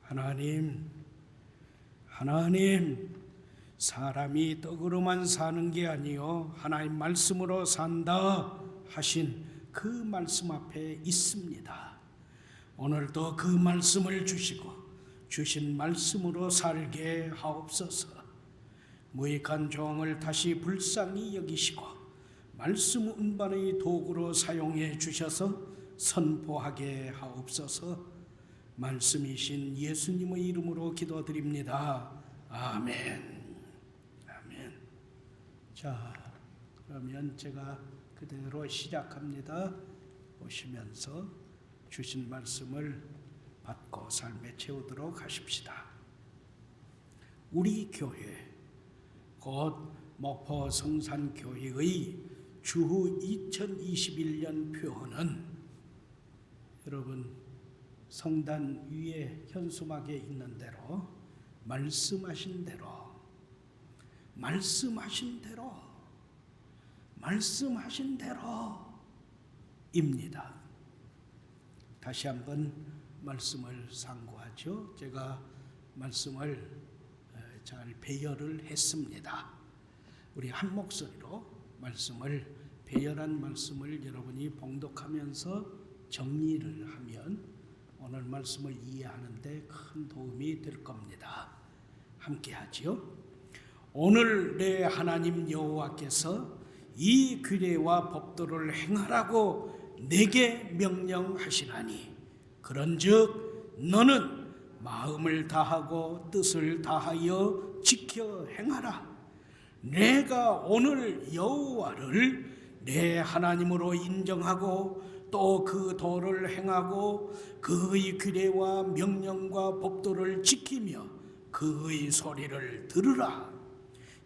하나님, 사람이 떡으로만 사는 게 아니요 하나님 말씀으로 산다 하신 그 말씀 앞에 있습니다. 오늘도 그 말씀을 주시고 주신 말씀으로 살게 하옵소서. 무익한 종을 다시 불쌍히 여기시고 말씀 운반의 도구로 사용해 주셔서 선포하게 하옵소서. 말씀이신 예수님의 이름으로 기도드립니다. 아멘. 아멘. 자, 그러면 제가 그대로 시작합니다. 보시면서 주신 말씀을 받고 삶에 채우도록 하십시다. 우리 교회, 곧 목포 성산교회의 주후 2021년 표어는 여러분 성단 위에 현수막에 있는 대로 말씀하신 대로입니다. 다시 한번 말씀을 상고하죠. 제가 말씀을 잘 배열을 했습니다. 우리 한 목소리로 말씀을 배열한 말씀을 여러분이 봉독하면서 정리를 하면 오늘 말씀을 이해하는 데 큰 도움이 될 겁니다. 함께 하지요. 오늘 내 하나님 여호와께서 이 규례와 법도를 행하라고 내게 명령하시나니 그런즉 너는 마음을 다하고 뜻을 다하여 지켜 행하라. 내가 오늘 여호와를 내 하나님으로 인정하고 또 그 도를 행하고 그의 규례와 명령과 법도를 지키며 그의 소리를 들으라.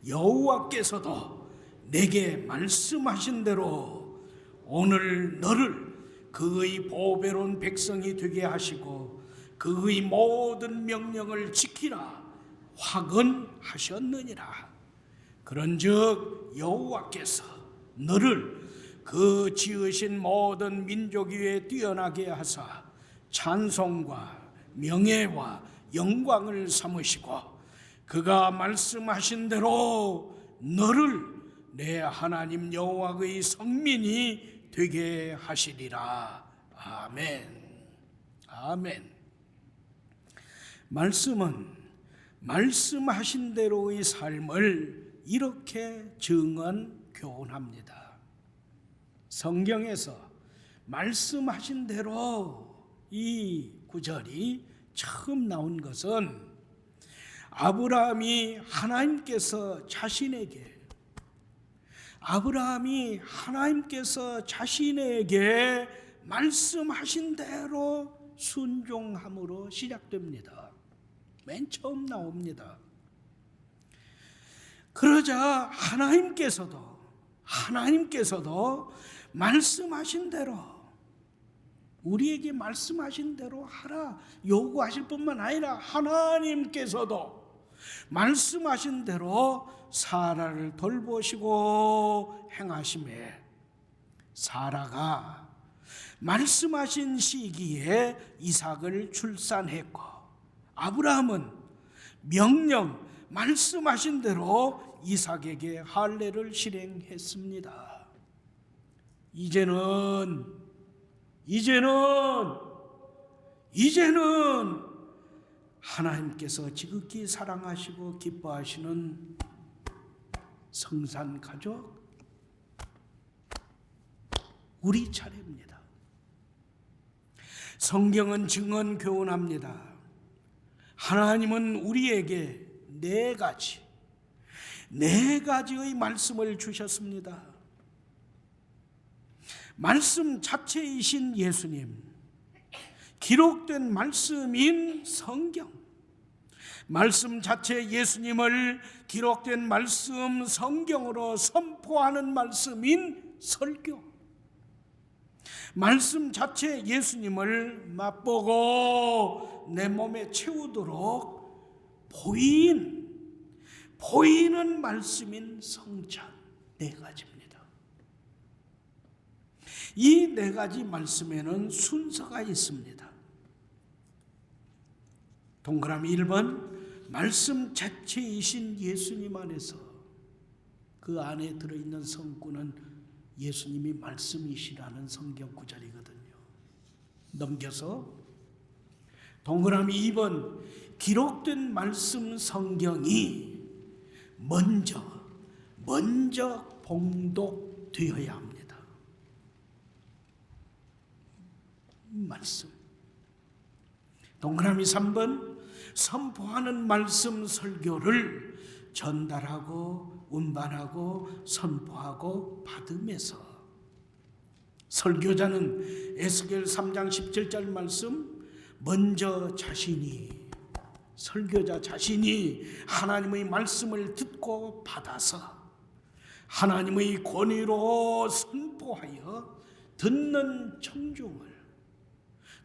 여호와께서도 내게 말씀하신 대로 오늘 너를 그의 보배로운 백성이 되게 하시고 그의 모든 명령을 지키라 화건하셨느니라. 그런즉 여호와께서 너를 그 지으신 모든 민족 위에 뛰어나게 하사 찬송과 명예와 영광을 삼으시고 그가 말씀하신 대로 너를 내 하나님 여호와의 성민이 되게 하시리라. 아멘. 아멘. 말씀은 말씀하신 대로의 삶을 이렇게 증언 교훈합니다. 성경에서 말씀하신 대로 이 구절이 처음 나온 것은 아브라함이 하나님께서 자신에게 말씀하신 대로 순종함으로 시작됩니다. 맨 처음 나옵니다. 그러자 하나님께서도 말씀하신 대로 우리에게 말씀하신 대로 하라 요구하실 뿐만 아니라 하나님께서도 말씀하신 대로 사라를 돌보시고 행하심에 사라가 말씀하신 시기에 이삭을 출산했고 아브라함은 말씀하신 대로 이삭에게 할례를 실행했습니다. 이제는 하나님께서 지극히 사랑하시고 기뻐하시는 성산 가족 우리 차례입니다. 성경은 증언 교훈합니다. 하나님은 우리에게 네 가지의 말씀을 주셨습니다. 말씀 자체이신 예수님, 기록된 말씀인 성경, 말씀 자체 예수님을 기록된 말씀 성경으로 선포하는 말씀인 설교, 말씀 자체 예수님을 맛보고 내 몸에 채우도록 보이는 말씀인 성찬, 네 가지입니다. 이 네 가지 말씀에는 순서가 있습니다. 동그라미 1번, 말씀 자체이신 예수님 안에서 그 안에 들어있는 성구는 예수님이 말씀이시라는 성경 구절이거든요. 넘겨서 동그라미 2번, 기록된 말씀 성경이 먼저 봉독되어야 합니다. 말씀. 동그라미 3번, 선포하는 말씀 설교를 전달하고 운반하고 선포하고 받으면서 설교자는 에스겔 3장 17절 말씀, 먼저 설교자 자신이 하나님의 말씀을 듣고 받아서 하나님의 권위로 선포하여 듣는 청중을,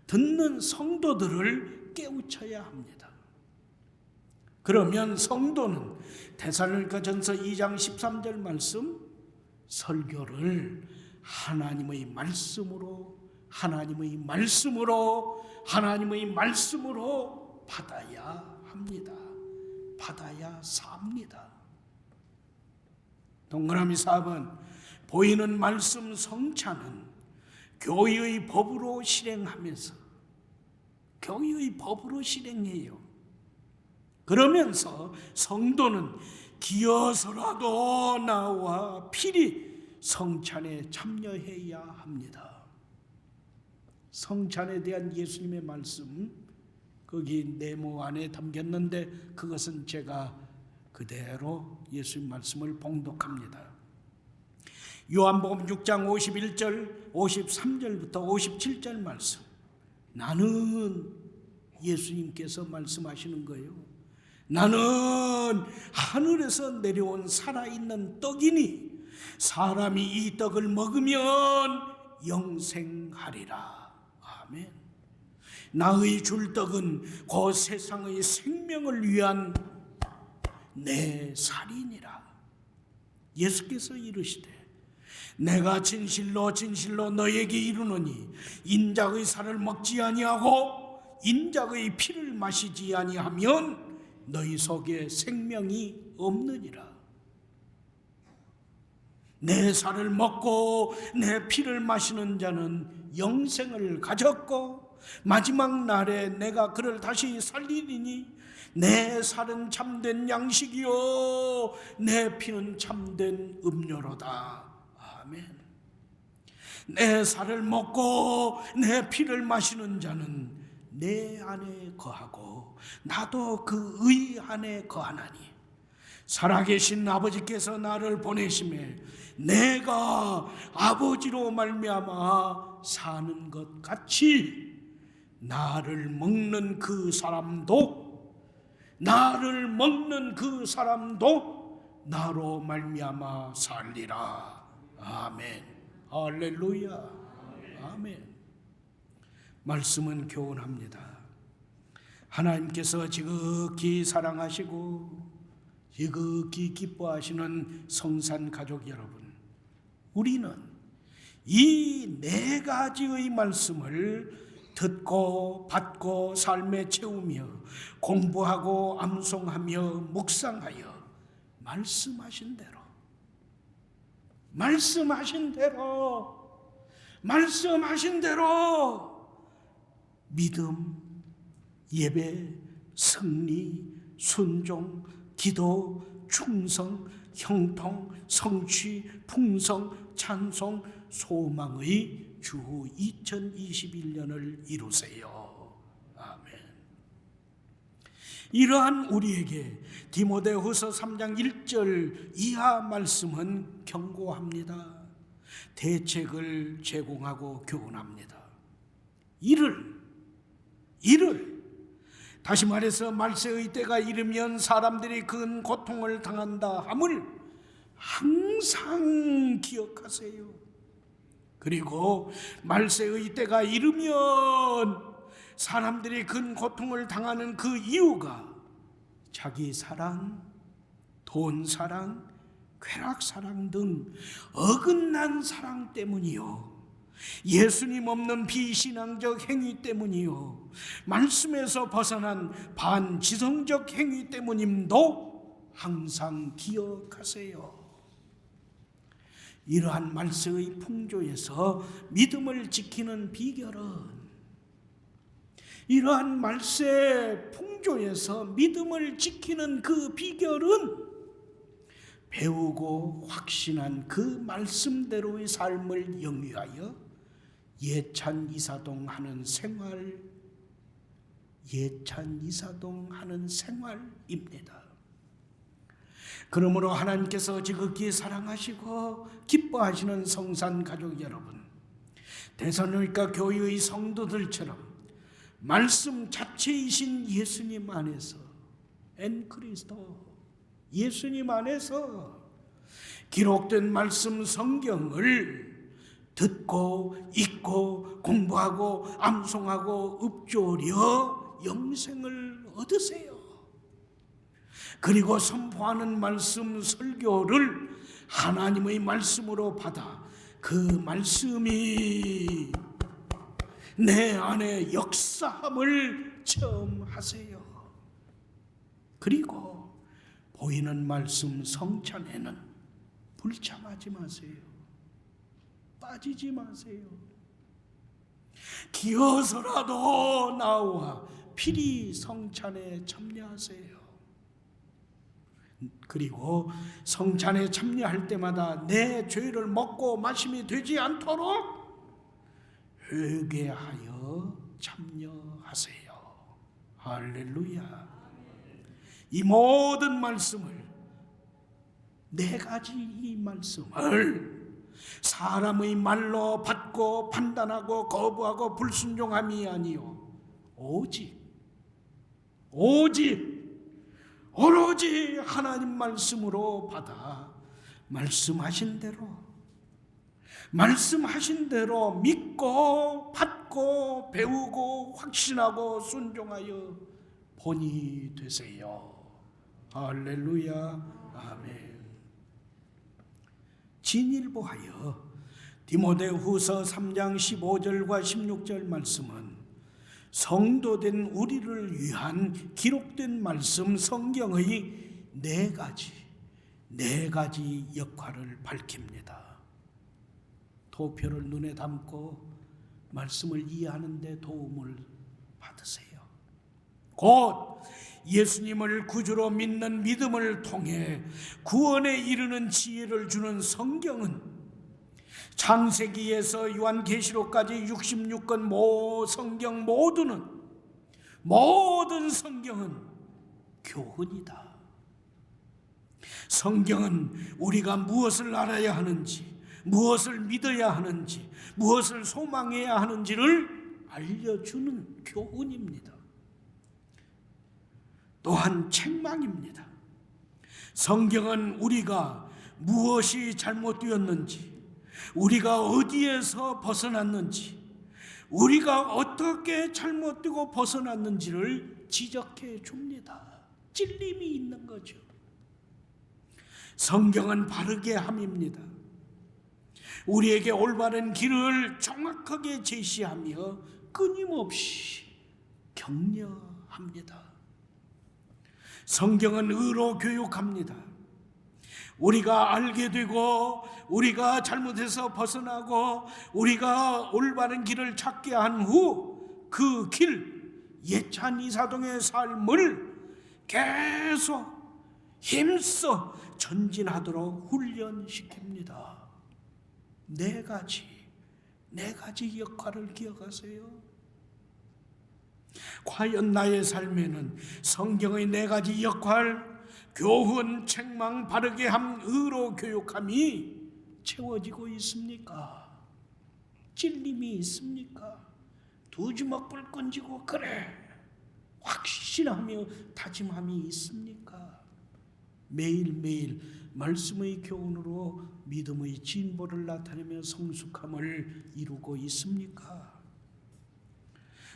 듣는 성도들을 깨우쳐야 합니다. 그러면 성도는 데살로니가전서 2장 13절 말씀, 설교를 하나님의 말씀으로 받아야 합니다. 받아야 삽니다. 동그라미 4번, 보이는 말씀 성찬은 교회의 법으로 실행하면서, 교회의 법으로 실행해요. 그러면서 성도는 기어서라도 나와 필히 성찬에 참여해야 합니다. 성찬에 대한 예수님의 말씀, 거기 네모 안에 담겼는데 그것은 제가 그대로 예수님 말씀을 봉독합니다. 요한복음 6장 51절 53절부터 57절 말씀, 나는, 예수님께서 말씀하시는 거예요. 나는 하늘에서 내려온 살아있는 떡이니 사람이 이 떡을 먹으면 영생하리라. 아멘. 나의 줄 떡은 그 세상의 생명을 위한 내 살이니라. 예수께서 이르시되 내가 진실로 너에게 이르노니 인자의 살을 먹지 아니하고 인자의 피를 마시지 아니하면 너희 속에 생명이 없느니라. 내 살을 먹고 내 피를 마시는 자는 영생을 가졌고 마지막 날에 내가 그를 다시 살리리니 내 살은 참된 양식이요 내 피는 참된 음료로다. 아멘. 내 살을 먹고 내 피를 마시는 자는 내 안에 거하고 나도 그의 안에 거하나니 살아계신 아버지께서 나를 보내심에 내가 아버지로 말미암아 사는 것 같이 나를 먹는 그 사람도 나로 말미암아 살리라. 아멘. 할렐루야. 아멘. 말씀은 교훈합니다. 하나님께서 지극히 사랑하시고 지극히 기뻐하시는 성산 가족 여러분, 우리는 이 네 가지의 말씀을 듣고 받고 삶에 채우며 공부하고 암송하며 묵상하여 말씀하신 대로 믿음, 예배, 승리, 순종, 기도, 충성, 형통, 성취, 풍성, 찬송, 소망의 주 2021년을 이루세요. 아멘. 이러한 우리에게 디모데후서 3장 1절 이하 말씀은 경고합니다. 대책을 제공하고 교훈합니다. 이를 다시 말해서 말세의 때가 이르면 사람들이 큰 고통을 당한다 함을 항상 기억하세요. 그리고 말세의 때가 이르면 사람들이 큰 고통을 당하는 그 이유가 자기 사랑, 돈 사랑, 쾌락 사랑 등 어긋난 사랑 때문이요 예수님 없는 비신앙적 행위 때문이요, 말씀에서 벗어난 반지성적 행위 때문임도 항상 기억하세요. 이러한 말세의 풍조에서 믿음을 지키는 비결은, 이러한 말세 풍조에서 믿음을 지키는 그 비결은 배우고 확신한 그 말씀대로의 삶을 영위하여 예찬 이사동하는 생활입니다. 그러므로 하나님께서 지극히 사랑하시고 기뻐하시는 성산 가족 여러분, 데살로니가 교회의 성도들처럼 말씀 자체이신 예수님 안에서, 그리스도 예수님 안에서 기록된 말씀 성경을 듣고 읽고 공부하고 암송하고 읊조려 영생을 얻으세요. 그리고 선포하는 말씀 설교를 하나님의 말씀으로 받아 그 말씀이 내 안에 역사함을 체험하세요. 그리고 보이는 말씀 성찬에는 불참하지 마세요. 빠지지 마세요. 기어서라도 나와 필히 성찬에 참여하세요. 그리고 성찬에 참여할 때마다 내 죄를 먹고 마심이 되지 않도록 회개하여 참여하세요. 할렐루야. 이 모든 말씀을, 네 가지 이 말씀을 사람의 말로 받고 판단하고 거부하고 불순종함이 아니요, 오로지 하나님 말씀으로 받아 말씀하신 대로 믿고 받고 배우고 확신하고 순종하여 본이 되세요. 할렐루야. 아멘. 진일보하여 디모데후서 3장 15절과 16절 말씀은 성도된 우리를 위한 기록된 말씀 성경의 네 가지 역할을 밝힙니다. 도표를 눈에 담고 말씀을 이해하는 데 도움을 받으세요. 곧 예수님을 구주로 믿는 믿음을 통해 구원에 이르는 지혜를 주는 성경은 창세기에서 요한계시록까지 66권 성경 모든 성경은 교훈이다. 성경은 우리가 무엇을 알아야 하는지, 무엇을 믿어야 하는지, 무엇을 소망해야 하는지를 알려주는 교훈입니다. 또한 책망입니다. 성경은 우리가 무엇이 잘못되었는지, 우리가 어디에서 벗어났는지, 우리가 어떻게 잘못되고 벗어났는지를 지적해 줍니다. 찔림이 있는 거죠. 성경은 바르게 함입니다. 우리에게 올바른 길을 정확하게 제시하며 끊임없이 격려합니다. 성경은 의로 교육합니다. 우리가 알게 되고 우리가 잘못해서 벗어나고 우리가 올바른 길을 찾게 한 후 그 길, 예찬 이사동의 삶을 계속 힘써 전진하도록 훈련시킵니다. 네 가지 역할을 기억하세요. 과연 나의 삶에는 성경의 네 가지 역할, 교훈, 책망, 바르게 함, 의로 교육함이 채워지고 있습니까? 찔림이 있습니까? 두 주먹 불끈 쥐고 그래 확신하며 다짐함이 있습니까? 매일매일 말씀의 교훈으로 믿음의 진보를 나타내며 성숙함을 이루고 있습니까?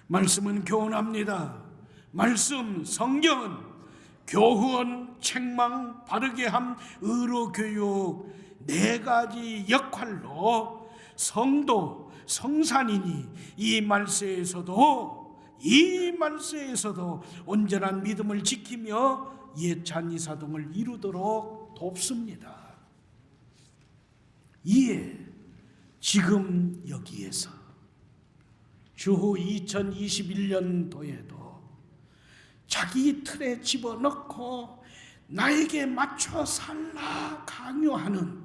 말씀은 교훈합니다. 말씀, 성경은 교훈, 책망, 바르게 함, 의로 교육 네 가지 역할로 성도, 성산이니 이 말세에서도 온전한 믿음을 지키며 옛 잔이사동을 이루도록 돕습니다. 이에 지금 여기에서 주후 2021년도에도 자기 틀에 집어넣고 나에게 맞춰 살라 강요하는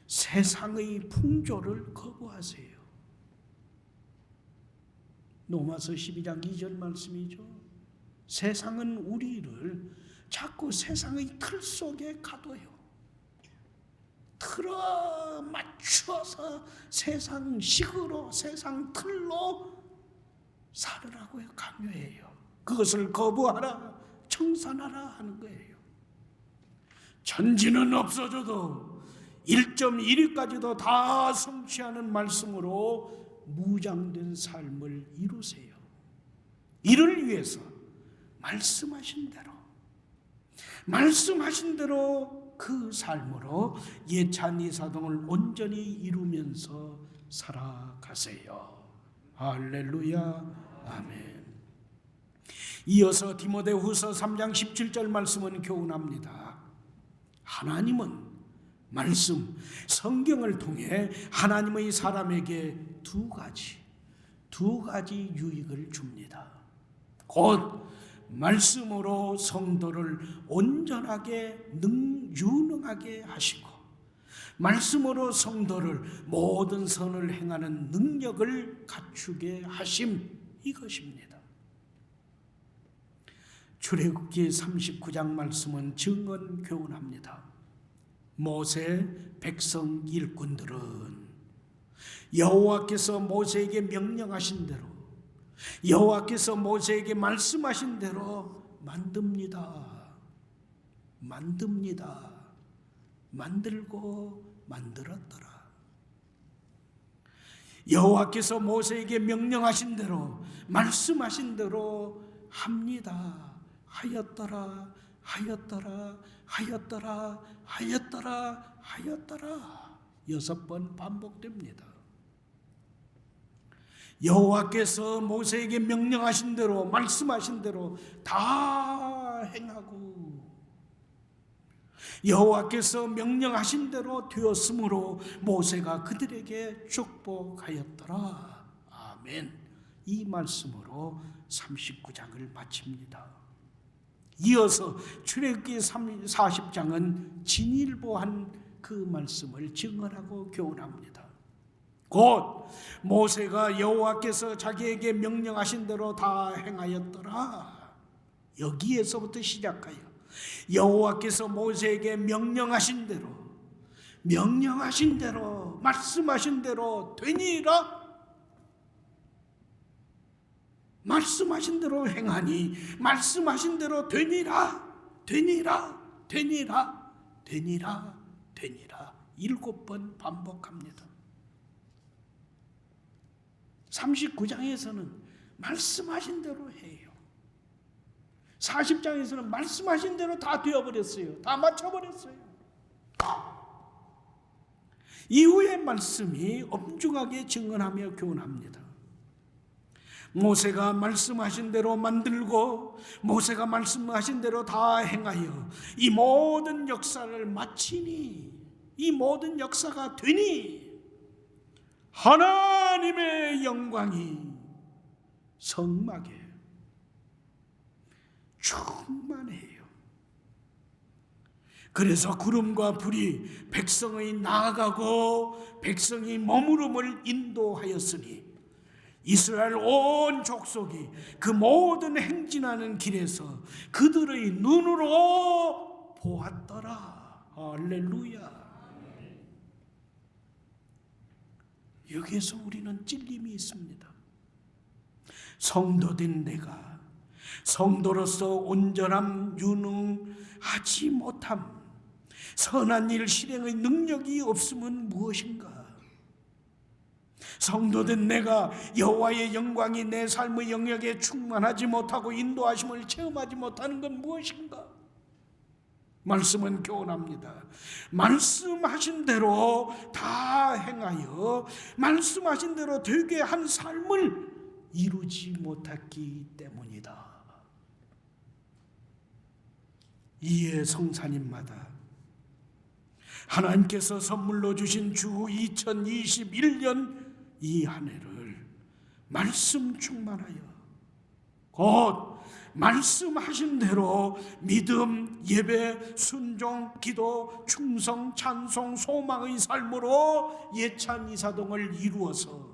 세상의 풍조를 거부하세요. 로마서 12장 2절 말씀이죠. 세상은 우리를 자꾸 세상의 틀 속에 가둬요. 틀어 맞춰서 세상식으로, 세상 틀로 살으라고 강요해요. 그것을 거부하라, 청산하라 하는 거예요. 천지는 없어져도 1.1위까지도 다 성취하는 말씀으로 무장된 삶을 이루세요. 이를 위해서 말씀하신 대로 그 삶으로 옛 잔이사동을 온전히 이루면서 살아가세요. 할렐루야, 아멘. 이어서 디모데후서 3장 17절 말씀은 교훈합니다. 하나님은 말씀, 성경을 통해 하나님의 사람에게 두 가지 유익을 줍니다. 곧 말씀으로 성도를 온전하게 유능하게 하시고, 말씀으로 성도를 모든 선을 행하는 능력을 갖추게 하심, 이것입니다. 출애굽기 39장 말씀은 증언 교훈합니다. 모세, 백성, 일꾼들은 여호와께서 모세에게 명령하신 대로, 여호와께서 모세에게 말씀하신 대로 만들고 만들었더라. 여호와께서 모세에게 명령하신 대로, 말씀하신 대로 합니다. 하였더라. 6번 반복됩니다. 여호와께서 모세에게 명령하신 대로, 말씀하신 대로 다 행하고, 여호와께서 명령하신 대로 되었으므로 모세가 그들에게 축복하였더라. 아멘. 이 말씀으로 39장을 마칩니다. 이어서 출애굽기 40장은 진일보한 그 말씀을 증언하고 교훈합니다. 곧 모세가 여호와께서 자기에게 명령하신 대로 다 행하였더라. 여기에서부터 시작하여 여호와께서 모세에게 명령하신 대로 말씀하신 대로 되니라. 말씀하신 대로 행하니 말씀하신 대로 되니라. 7번 반복합니다. 39장에서는 말씀하신 대로 해요. 40장에서는 말씀하신 대로 다 되어버렸어요. 다 맞춰버렸어요. 이후의 말씀이 엄중하게 증언하며 교훈합니다. 모세가 말씀하신 대로 만들고, 모세가 말씀하신 대로 다 행하여 이 모든 역사를 마치니, 이 모든 역사가 되니 하나님의 영광이 성막에 충만해요. 그래서 구름과 불이 백성의 나아가고 백성이 머무름을 인도하였으니 이스라엘 온 족속이 그 모든 행진하는 길에서 그들의 눈으로 보았더라. 할렐루야. 여기에서 우리는 찔림이 있습니다. 성도된 내가 성도로서 온전함, 유능하지 못함, 선한 일 실행의 능력이 없음은 무엇인가? 성도된 내가 여호와의 영광이 내 삶의 영역에 충만하지 못하고 인도하심을 체험하지 못하는 건 무엇인가? 말씀은 교훈합니다. 말씀하신 대로 다 행하여 말씀하신 대로 되게 한 삶을 이루지 못했기 때문이다. 이에 성사님마다 하나님께서 선물로 주신 주 2021년 이 한 해를 말씀 충만하여 곧 말씀하신 대로 믿음, 예배, 순종, 기도, 충성, 찬송, 소망의 삶으로 예찬 이사동을 이루어서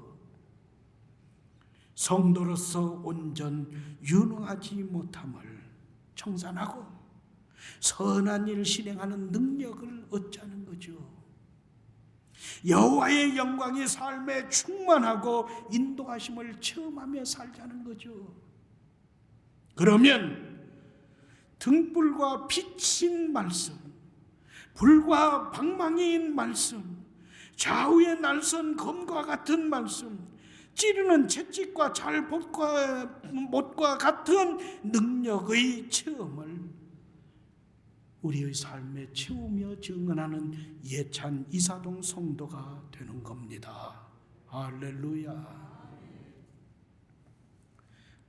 성도로서 온전 유능하지 못함을 청산하고 선한 일을 실행하는 능력을 얻자는 거죠. 여호와의 영광이 삶에 충만하고 인도하심을 체험하며 살자는 거죠. 그러면 등불과 빛인 말씀, 불과 방망이인 말씀, 좌우의 날선 검과 같은 말씀, 찌르는 채찍과 못과 같은 능력의 체험을 우리의 삶에 채우며 증언하는 예찬 이사동 성도가 되는 겁니다. 할렐루야.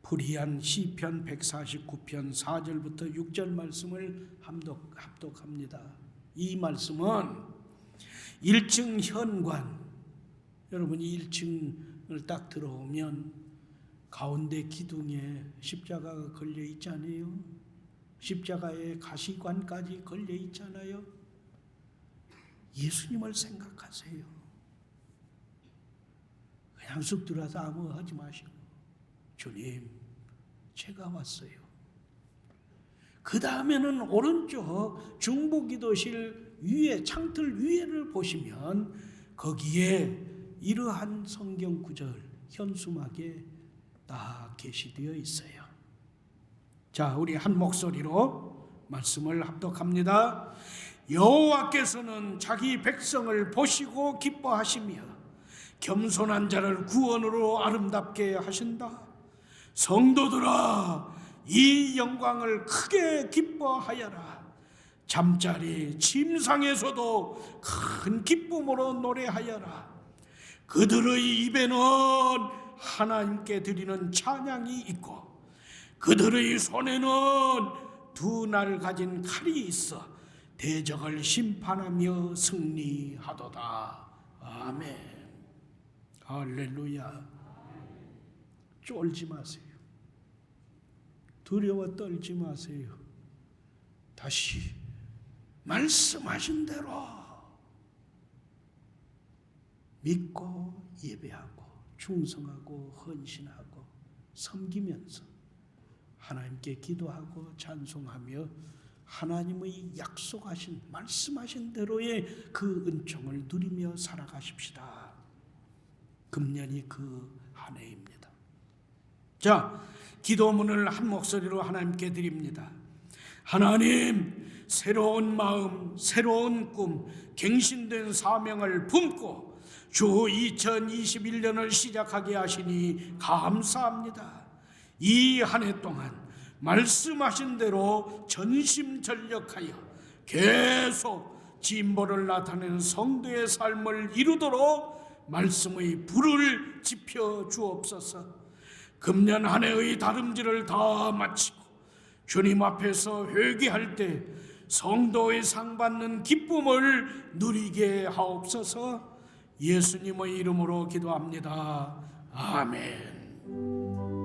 불의한 시편 149편 4절부터 6절 말씀을 합독합니다. 이 말씀은 1층 현관, 여러분이 1층을 딱 들어오면 가운데 기둥에 십자가가 걸려 있잖아요. 십자가에 가시관까지 걸려 있잖아요. 예수님을 생각하세요. 그냥 쑥 들어와서 아무 하지 마시고, 주님, 제가 왔어요. 그 다음에는 오른쪽 중보기도실 위에, 창틀 위에를 보시면 거기에 이러한 성경 구절 현수막에 다 게시되어 있어요. 자, 우리 한 목소리로 말씀을 합독합니다. 여호와께서는 자기 백성을 보시고 기뻐하시며 겸손한 자를 구원으로 아름답게 하신다. 성도들아, 이 영광을 크게 기뻐하여라. 잠자리 침상에서도 큰 기쁨으로 노래하여라. 그들의 입에는 하나님께 드리는 찬양이 있고 그들의 손에는 두 날 가진 칼이 있어 대적을 심판하며 승리하도다. 아멘. 할렐루야. 쫄지 마세요. 두려워 떨지 마세요. 다시 말씀하신 대로 믿고 예배하고 충성하고 헌신하고 섬기면서 하나님께 기도하고 찬송하며 하나님의 약속하신 말씀하신 대로의 그 은총을 누리며 살아가십시다. 금년이 그 한 해입니다. 자, 기도문을 한 목소리로 하나님께 드립니다. 하나님, 새로운 마음, 새로운 꿈, 갱신된 사명을 품고 주 2021년을 시작하게 하시니 감사합니다. 이 한 해 동안 말씀하신 대로 전심전력하여 계속 진보를 나타내는 성도의 삶을 이루도록 말씀의 불을 지펴 주옵소서. 금년 한 해의 다름질을 다 마치고 주님 앞에서 회개할 때 성도의 상 받는 기쁨을 누리게 하옵소서. 예수님의 이름으로 기도합니다. 아멘.